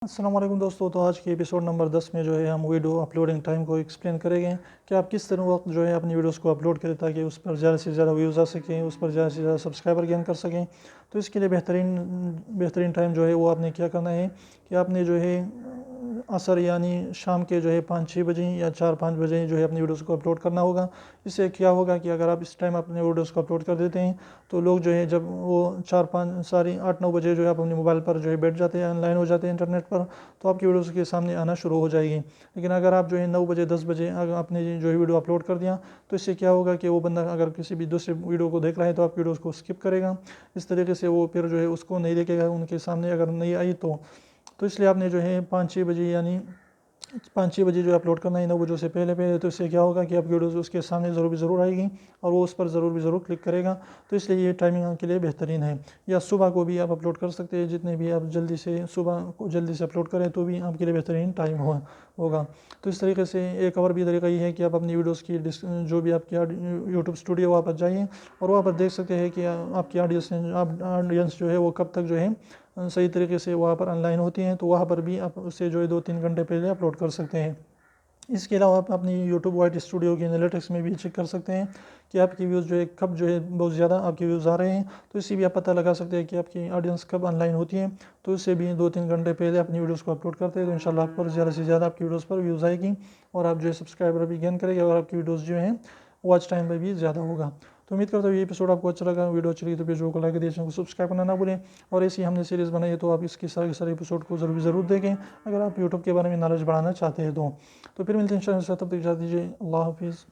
السلام علیکم دوستو، تو آج کے ایپیسوڈ نمبر 10 میں جو ہے ہم ویڈیو اپلوڈنگ ٹائم کو ایکسپلین کریں گے کہ آپ کس طرح وقت جو ہے اپنی ویڈیوز کو اپلوڈ کریں تاکہ اس پر زیادہ سے زیادہ ویوز آ سکیں، اس پر زیادہ سے زیادہ سبسکرائبر گین کر سکیں۔ تو اس کے لیے بہترین ٹائم جو ہے وہ آپ نے کیا کرنا ہے کہ آپ نے جو ہے عصر یعنی شام کے جو ہے 5-6 بجے یا 4-5 بجے جو ہے اپنی ویڈیوز کو اپلوڈ کرنا ہوگا۔ اس سے کیا ہوگا کہ اگر آپ اس ٹائم اپنے ویڈیوز کو اپلوڈ کر دیتے ہیں تو لوگ جو ہے جب وہ 8-9 بجے جو ہے آپ اپنے موبائل پر جو ہے بیٹھ جاتے ہیں، آن لائن ہو جاتے ہیں انٹرنیٹ پر، تو آپ کی ویڈیوز کے سامنے آنا شروع ہو جائے گی۔ لیکن اگر آپ جو ہے 9 بجے 10 بجے آپ نے جو ہے ویڈیو اپلوڈ کر دیا تو اس سے کیا ہوگا کہ وہ بندہ اگر کسی بھی دوسرے ویڈیو کو دیکھ رہا ہے تو آپ کی ویڈیوز کو سکپ کرے گا۔ اس طریقے سے وہ پھر جو ہے اس کو نہیں دیکھے گا، ان کے سامنے اگر نہیں آئی تو اس لیے آپ نے جو ہے 5-6 بجے یعنی 5-6 بجے جو اپلوڈ کرنا ہے 9 بجے سے پہلے تو اس سے کیا ہوگا کہ آپ کی ویڈیوز اس کے سامنے ضرور آئے گی اور وہ اس پر ضرور کلک کرے گا۔ تو اس لیے یہ ٹائمنگ کے لیے بہترین ہے۔ یا صبح کو بھی آپ اپلوڈ کر سکتے ہیں، جتنے بھی آپ صبح کو جلدی سے اپلوڈ کریں تو بھی آپ کے لیے بہترین ٹائم ہوگا۔ تو اس طریقے سے ایک اور بھی طریقہ یہ ہے کہ آپ اپنی ویڈیوز کی جو بھی آپ کی یوٹیوب اسٹوڈیو وہاں پر جائیں اور وہاں پر دیکھ سکتے ہیں کہ آپ کی آڈینس جو ہے وہ کب تک جو ہے صحیح طریقے سے وہاں پر آن لائن ہوتی ہیں، تو وہاں پر بھی آپ اس سے جو ہے 2-3 گھنٹے پہلے اپلوڈ کر سکتے ہیں۔ اس کے علاوہ آپ اپنی یوٹیوب وائٹ اسٹوڈیو کے انالیٹکس میں بھی چیک کر سکتے ہیں کہ آپ کی ویوز جو ہے کب جو ہے بہت زیادہ آپ کی ویوز آ رہے ہیں، تو اس سے بھی آپ پتہ لگا سکتے ہیں کہ آپ کی آڈینس کب آن لائن ہوتی ہے۔ تو اس سے بھی 2-3 گھنٹے پہلے اپنی ویڈیوز کو اپلوڈ کرتے ہیں تو انشاءاللہ آپ پر زیادہ سے زیادہ آپ کی ویڈیوز پر ویوز آئے گی اور آپ جو ہے سبسکرائبر بھی گین کرے گا اور آپ کی ویڈیوز جو ہیں واچ ٹائم پہ بھی زیادہ ہوگا۔ تو امید کرتا ہوں یہ ایپیسوڈ آپ کو اچھا لگا۔ ویڈیو اچھی لگی تو پیج کو لائک دیں، چینل کو سبسکرائب کرنا نہ بھولیں، اور ایسی ہم نے سیریز بنائی ہے تو آپ اس کے سارے ایپیسوڈ کو ضرور دیکھیں اگر آپ یوٹیوب کے بارے میں نالج بڑھانا چاہتے ہیں تو پھر ملتے ہیں انشاءاللہ، تب تک اجازت دیجیے، اللہ حافظ۔